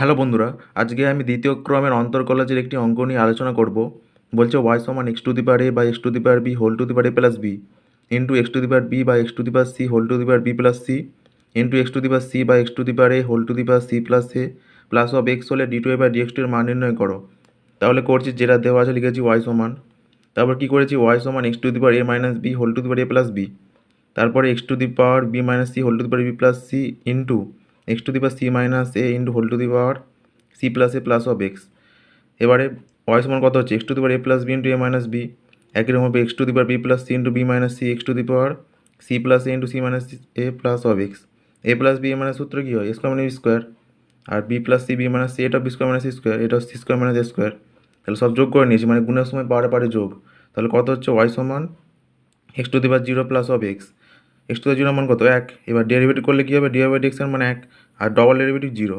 Hello বন্ধুরা, আজকে আমি দ্বিতীয় ক্রমের অন্তর্কলজের একটি অঙ্ক নিয়ে আলোচনা করব। বলছে ওয়াই সমান X to the power A by X to the power B whole to the power A plus B into X to the power B by X to the power C whole to the power B plus C into X to the power C by X to the power A whole to the power C plus A plus of X হলে D to A by D x two এর মান নির্ণয় করো। তাহলে করছি, যেটা দেওয়া আছে লিখেছি ওয়াই সমান, তারপর কী করেছি, ওয়াই সমান X to the power A minus B whole to the power A plus B, তারপরে X to the power B minus C whole to the power B plus C into X to the power C minus A into whole to the power C plus A plus of X. এবারে Y সমান কত হচ্ছে, X to the power A plus B into A minus B, একই রকম হবে x to the power B plus C into b minus c x to the power C plus a into c minus a plus of x. A plus b a minus সূত্র কী হয়, a square মানে b square, আর b plus c b minus c এটা b square minus c square, এটা c square minus a square. তাহলে সব যোগ করে নিয়েছি, মানে গুণের সময় পারে পারে যোগ। তাহলে কত হচ্ছে, ওয়াই সমান X to the power zero plus of x. X to the zero মান কত, এক। এবার ডেরিভেটিভ করলে কী হবে, ডি বাই ডি এক্স এর মান এক, আর ডবল ডেরিভেটিভ জিরো।